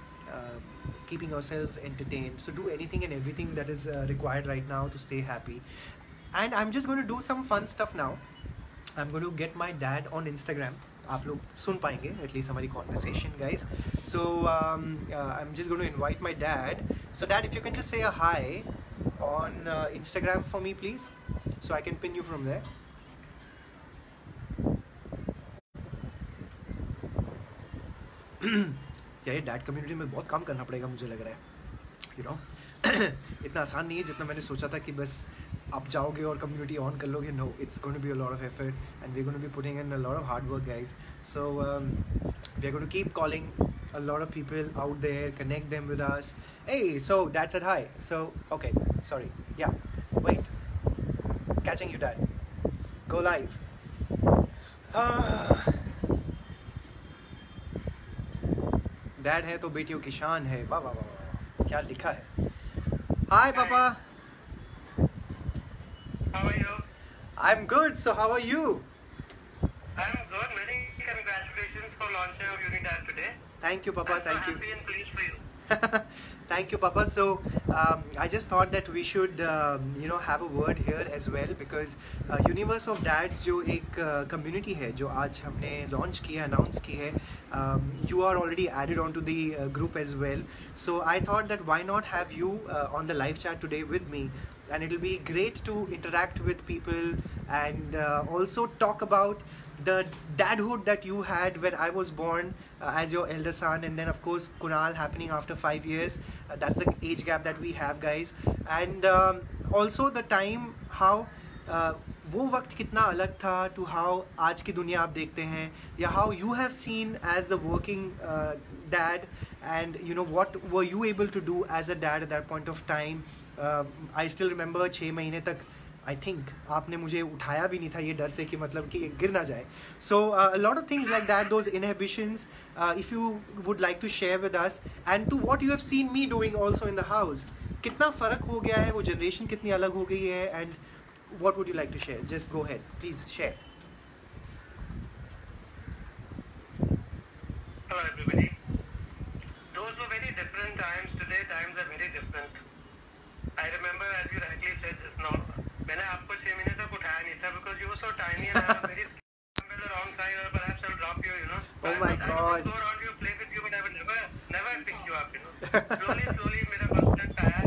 keeping yourselves entertained. So do anything and everything that is required right now to stay happy. And I'm just going to do some fun stuff now. I'm going to get my dad on Instagram. आप लोग सुन पाएंगे at least हमारी conversation guys. So I am just going to invite my dad. So dad, if you can just say a hi on Instagram for me please, so I can pin you from there. यार ये dad community में बहुत काम करना पड़ेगा मुझे लग रहा है, यू नो इतना आसान नहीं है जितना मैंने सोचा था कि बस आप जाओगे और कम्युनिटी ऑन कर लोगे। No, it's going to be a lot of effort and we are going to be putting in a lot of hard work guys. So we are going to keep calling a lot of people out there, connect them with us. Hey, so dad said hi. So okay, sorry, yeah, wait, catching you dad, go live. Dad है तो बेटियों की शान है, वाह वाह वाह, क्या लिखा है। हाय पापा, how are you? I'm good, so how are you? I'm good. Many congratulations for launching of Unidad today. Thank you papa, I'm thank so you. happy and pleased for you. Thank you papa. So I just thought that we should you know have a word here as well, because Universe of Dads जो एक community है जो आज हमने launch की है, announce की है, you are already added onto the group as well. So I thought that why not have you on the live chat today with me, and it will be great to interact with people and also talk about the dadhood that you had when I was born as your elder son, and then of course Kunal happening after 5 years. That's the age gap that we have guys, and also the time how वो वक्त कितना अलग था to how आज की दुनिया आप देखते हैं, या how you have seen as the working dad, and you know what were you able to do as a dad at that point of time. I still remember 6 महीने तक आई थिंक आपने मुझे उठाया भी नहीं था ये डर से कि मतलब कि गिर ना जाए. So lot of things like that, those inhibitions, if you would like to share with us and to what you have seen me doing also in the house. कितना फ़र्क हो गया है, वो जनरेशन कितनी अलग हो गई है, and what would you like to share? Just go ahead, please share. Hello everybody. Those were very different times. Today times are very different. I remember, as you rightly said just now, मैंने आपको 6 महीने तक उठाया नहीं था because you were so tiny and I was very scared on the wrong side, or perhaps I'll drop you, you know. Oh my God. I would just go around you, play with you, but I would never pick you up, you know. Slowly मेरा confidence आया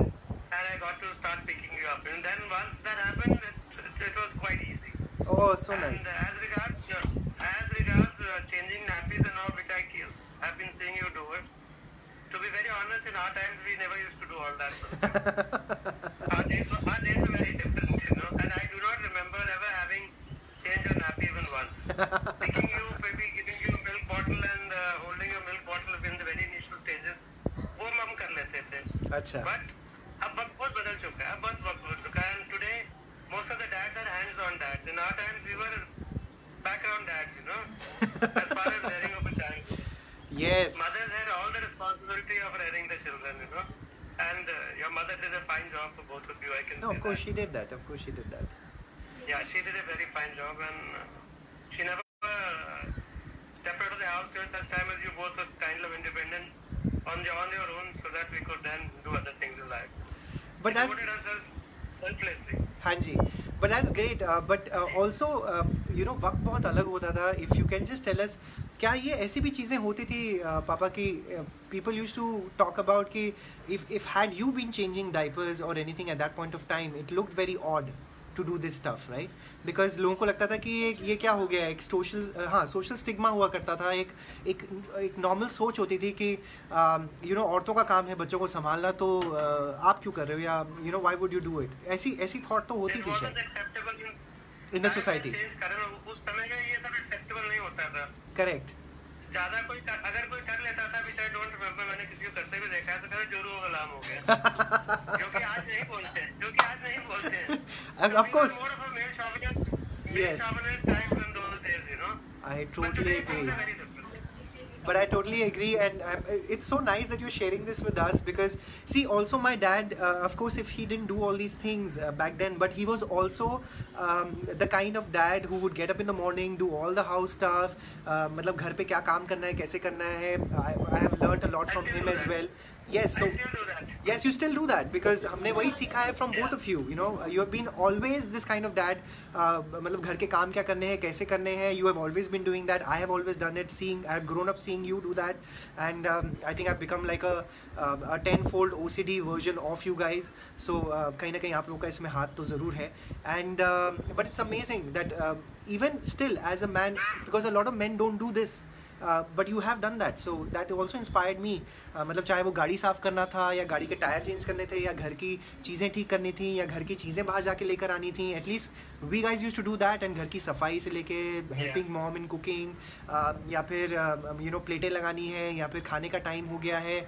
and I got to start picking you up. And then once that happened, to be very honest, in our times we never used to do all that. Our days were very different, you know. And I do not remember ever having changed your nappy even once. Picking you, maybe giving you a milk bottle and holding your milk bottle in the very initial stages, वो हम कर लेते थे. अच्छा. But अब वक्त बहुत बदल चुका है. अब बहुत वक्त बदल चुका है. And today most of the dads are hands-on dads. In our times we were background dads, you know, as far as rearing of a child goes. Yes. Mothers had all the responsibility of rearing the children, you know. And your mother did a fine job for both of you, I can No, say of course that. she did that. Of course she did that. Yeah, she did a very fine job, and she never stepped out of the house till such time as you both were kind of independent on your own, so that we could then do other things in life. But We that's devoted ourselves selflessly. हाँ जी. But that's great. But also, you know, वक्त बहुत अलग होता था. If you can just tell us, क्या ये ऐसी भी चीज़ें होती थी पापा की people used to talk about कि if had you been changing diapers or anything at that point of time, it looked very odd to do this stuff, right? Because लोगों को लगता था कि ये क्या हो गया, एक social stigma हुआ करता था, एक normal सोच होती थी कि you know औरतों का काम है बच्चों को संभालना, तो आप क्यों कर रहे हो, या you know why would you do it, ऐसी thought तो होती It थी wasn't शायद acceptable in the society. Change करना उस समय में ये सब acceptable नहीं होता था. Correct. ज्यादा अगर कोई कर लेता था, which I don't remember, मैंने किसी को करते हुए देखा है, तो कहते जोरू गुलाम हो गया. जो कि आज नहीं बोलते हैं. Of course. More of a male Yes. chauvinist type in those days, you know. I But totally today agree. things are very different. But I totally agree, and it's so nice that you're sharing this with us, because see, also my dad, of course, if he didn't do all these things back then, but he was also the kind of dad who would get up in the morning, do all the house stuff, मतलब घर पे क्या काम करना है, कैसे करना है. I have learnt a lot from him as well. Yes, so I still do that. yes, you still do that, because हमने वही सीखा है from both of you. You know, you have been always this kind of dad. मतलब घर के काम क्या करने हैं, कैसे करने हैं. You have always been doing that. I have always done it. I have grown up seeing you do that, and I think I've become like a tenfold OCD version of you guys. So कहीं ना कहीं आप लोगों का इसमें हाथ तो ज़रूर है. And but it's amazing that even still as a man, because a lot of men don't do this. But you have done that, so that also inspired me. मतलब चाहे वो गाड़ी साफ़ करना था, या गाड़ी के टायर चेंज करने थे, या घर की चीज़ें ठीक करनी थी, या घर की चीज़ें बाहर जाके लेकर आनी थी. At least we guys use to do that. And घर की सफाई से लेके हेल्पिंग मॉम इन कुकिंग, या फिर यू नो प्लेटें लगानी है, या फिर खाने का टाइम हो गया है.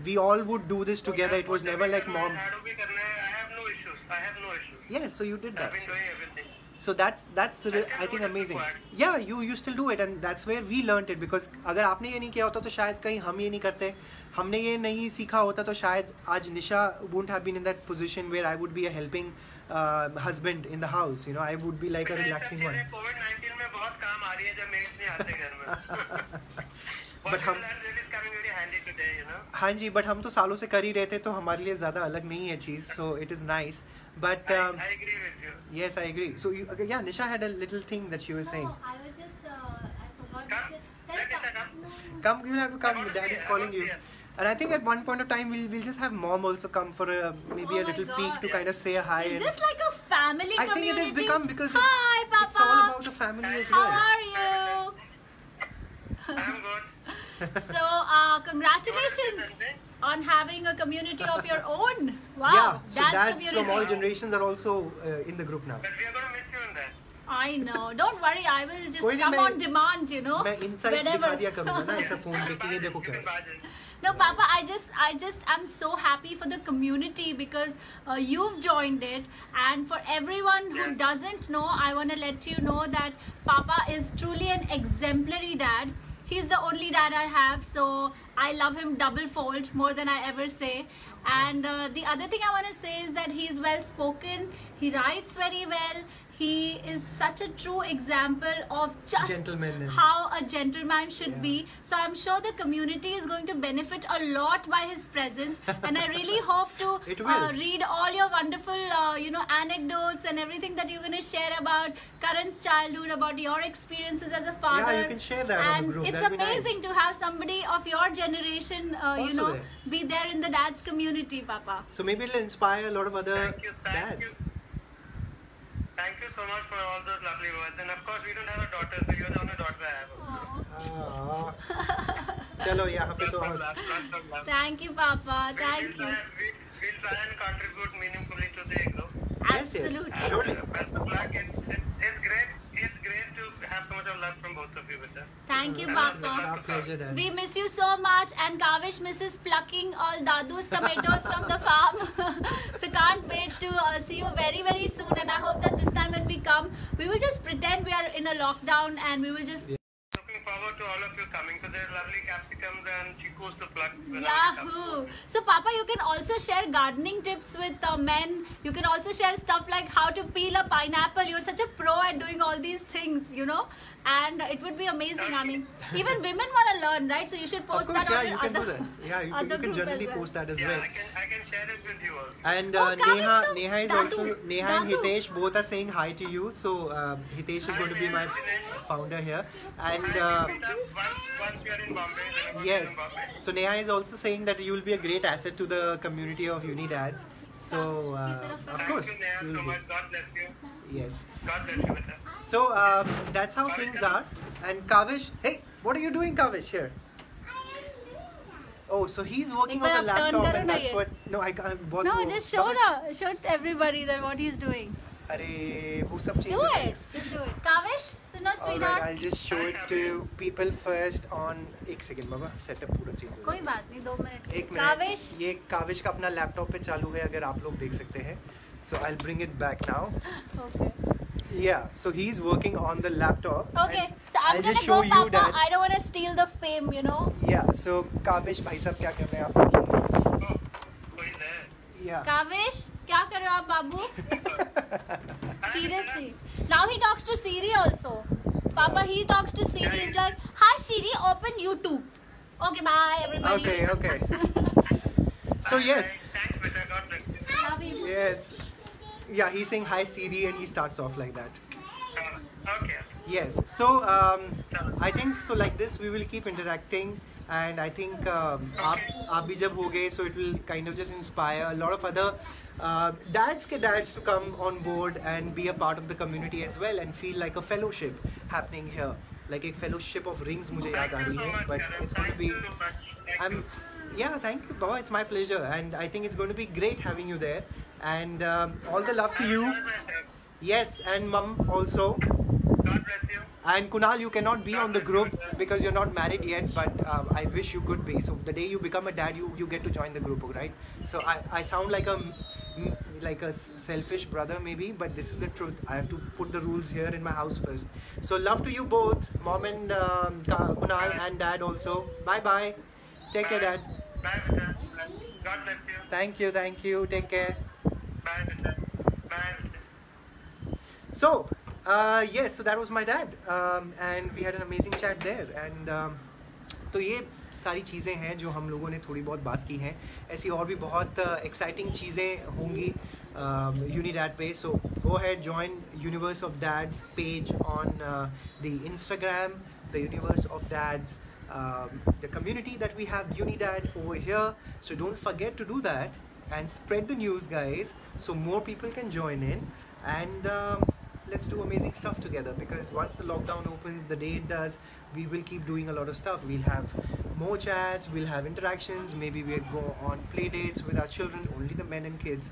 We all would do this together. It was never like mom. I have no issues. Yes, so you did I've that. been doing everything. So that's I think amazing. Yeah, you still do it, and that's where we learnt it, because अगर आपने ये नहीं किया होता तो शायद कहीं हम ये नहीं करते. हमने ये नहीं सीखा होता तो शायद आज निशा wouldn't have been in that position where I would be a helping husband in the house. You know, I would be like a relaxing one. COVID-19 में बहुत काम आ रही है जब मेड्स नहीं आते घर में. But हम really is coming very handy today, you know. हाँ जी, but हम तो सालों से कर ही रहे थे, तो हमारे लिए ज़्यादा अलग नहीं है चीज़. So it is nice. But I agree with you. yes, I agree. So yeah, Nisha had a little thing that she was saying. No, I was just, I forgot Come, to let say. me set up. Come, you'll have to come. I want to Dad see is it, calling I want to you. see it. And I think at one point of time we'll just have mom also come for maybe Oh a my little God. peek to kind of say a hi. Is and this like a family I think community? it has become, because Hi, Papa. it's all about a family as How well. are you? I'm good. So, congratulations on having a community of your own. Wow, Yeah, so that's dads community. from all generations are also in the group now. But we are going to miss you in that. I know. Don't worry. I will just कोई नहीं, come मैं- on demand. You know. मैं insights दिखा whenever. दिया करूँगा ना ऐसा phone पे कि ये देखो क्या है. No, Papa, I just am so happy for the community, because you've joined it, and for everyone who Yeah. doesn't know, I want to let you know that Papa is truly an exemplary dad. He's the only dad I have, so I love him double fold, more than I ever say. And the other thing I want to say is that he's well spoken, he writes very well. He is such a true example of just Gentleman and- how a gentleman should Yeah. be. So I'm sure the community is going to benefit a lot by his presence, and I really hope to It will. read all your wonderful anecdotes and everything that you're going to share about Karan's childhood, about your experiences as a father. Yeah, you can share that on the And group. it's That'd be amazing nice. to have somebody of your generation Also there. be there in the dad's community, Papa. So maybe it'll inspire a lot of other Thank you. dads. Thank you so much for all those lovely words. And of course, we don't have a daughter, so you're the only daughter I have also. चलो यहाँ पे तो Lots of love. Thank you, Papa. Thank you. We'll try and contribute meaningfully to the group. Yes, yes. Absolutely. Sure. Best of luck. It's great. It's great to have so much of love from both of you with that. Thank you, It's Papa. our pleasure, Dad. We miss you so much, and Kavish misses plucking all Dadu's tomatoes from the farm. So can't wait to see you very, very soon. And I hope that this time when we come, we will just pretend we are in a lockdown and we will just Looking forward to all of you coming. So there's lovely capsicums and chicos to pluck. whenever it comes to Yahoo! it. So, Papa, you can also share gardening tips with men. You can also share stuff like how to peel a pineapple. You're such a pro at doing all these things, you know. And it would be amazing. I mean, even women want to learn, right? So you should Of post course, that yeah, on you your can do other, that. Yeah, you other can group generally as well. post that as Yeah, well. I can share it with you also. And Oh, Kavish, Neha, no. Neha is Dadu. also Neha and Dadu. Hitesh both are saying hi to you. So Hitesh is going to be my founder here, and Meet up once we are in Bombay. whenever we are yes. in Bombay. So Neha is also saying that you will be a great asset to the community of Unidads. So of Thank course, you, Neha, you will so be. much. God bless you. Yes. God bless you with that. So that's how things are. And Kavish, hey, what are you doing, Kavish here? Oh, so he's working एक on bar the आप turn laptop, करो and ना that's ये. what. No, I can't. बहुत No, वो- just show Kavish- na. Show everybody that what he's doing. अरे वो सब change Do हो it. जाएगा. Just do it. Kavish, suno, Alright, sweetheart. I'll just show it to people first on एक second बाबा setup पूरा change हो कोई जाएगा. बात नहीं 2 मिनट एक मिनट. काविश ये काविश का अपना लैपटॉप पे चालू है अगर आप लोग देख सकते हैं. So I'll bring it back now. okay Yeah, so he's working on the laptop. okay and so I'm I'll gonna just go show you Papa that. I don't want to steal the fame you know Yeah, so Kaavish भाई साहब क्या कर रहे हैं आप? Oh, कोई है? Yeah. Kaavish क्या कर रहे हो आप बाबू seriously now he talks to Siri also Papa he talks to Siri he's like hi Siri open YouTube okay bye everybody Okay. So yes. Thanks, Vita. God bless you. Love you. Yes. Yeah, he's saying hi Siri and he starts off like that. Okay. Yes. So I think so like this we will keep interacting and I think आप भी जब हो गए so it will kind of just inspire a lot of other dads to come on board and be a part of the community as well and feel like a fellowship happening here. Like एक fellowship of rings मुझे याद आ Thank you रही so है much, but Karan. it's going to Thank be you so much. Thank I'm you. yeah, thank you, Baba. It's my pleasure, and I think it's going to be great having you there. And all the love to you. Yes, and Mum also. God bless you. And Kunal, you cannot be on the group because you're not married yet, but I wish you could be. So the day you become a dad, you get to join the group, right? So I sound like a selfish brother maybe, but this is the truth. I have to put the rules here in my house first. So love to you both, Mom and Kunal and Dad also. Bye bye. Take care, Dad. Bye, Vita. God bless you. Thank you. Take care. Bye, Vita. Bye, Vita. So, yes, so that was my dad, and we had an amazing chat there. And तो ये सारी चीज़ें हैं जो हम लोगों ने थोड़ी बहुत बात की हैं. ऐसी और भी बहुत एक्साइटिंग चीज़ें होंगी Unidad पे. So go ahead, join Universe of Dads page on the Instagram, the Universe of Dads, the community that we have Unidad over here. So don't forget to do that and spread the news, guys, so more people can join in. And let's do amazing stuff together, because once the lockdown opens, the day it does, we will keep doing a lot of stuff. We'll have more chats, we'll have interactions, maybe we'll go on play dates with our children, only the men and kids,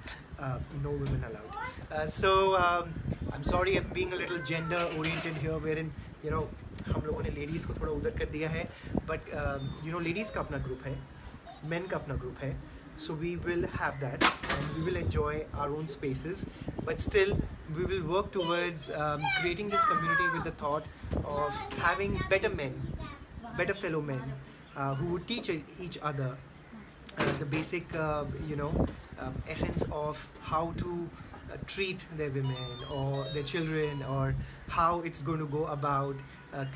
no women allowed. So I'm sorry I'm being a little gender oriented here, wherein हम लोगों ने ladies को थोड़ा उधर कर दिया है, but ladies का अपना group है, men का अपना group है. So we will have that and we will enjoy our own spaces, but still we will work towards creating this community with the thought of having better men, better fellow men who would teach each other the basic essence of how to treat their women or their children, or how it's going to go about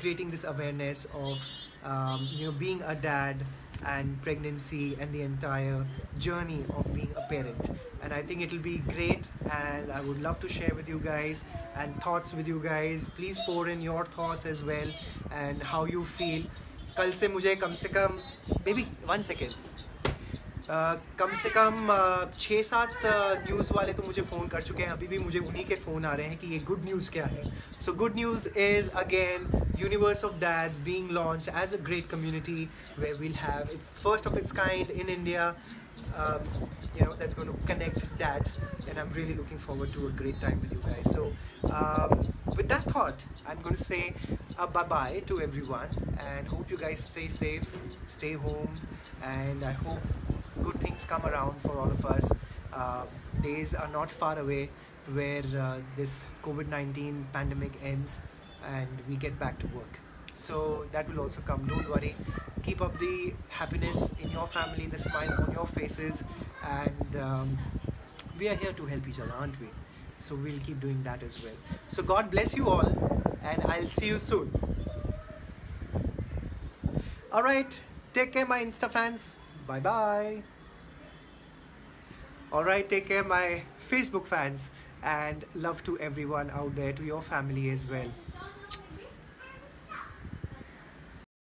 creating this awareness of being a dad and pregnancy and the entire journey of being a parent. And I think it'll be great, and I would love to share with you guys and thoughts with you guys. Please pour in your thoughts as well and how you feel. कल से मुझे कम से कम, baby, 1 second. कम से कम 6-7 news वाले तो मुझे phone कर चुके हैं, अभी भी मुझे उन्हीं के फ़ोन आ रहे हैं कि ये गुड न्यूज़ क्या है. So good news is again Universe of Dads being launched as a great community where we'll have, it's first of its kind in India, that's going to connect dads, and I'm really looking forward to a great time with you guys. So with that thought, I'm going to say bye-bye to everyone, and hope you guys stay safe, stay home, and I hope good things come around for all of us. Days are not far away where this COVID-19 pandemic ends and we get back to work. So that will also come, don't worry. Keep up the happiness in your family, the smile on your faces, and we are here to help each other, aren't we? So we'll keep doing that as well. So God bless you all, and I'll see you soon. Alright, take care my Insta fans. Bye bye. Alright, take care my Facebook fans, and love to everyone out there, to your family as well.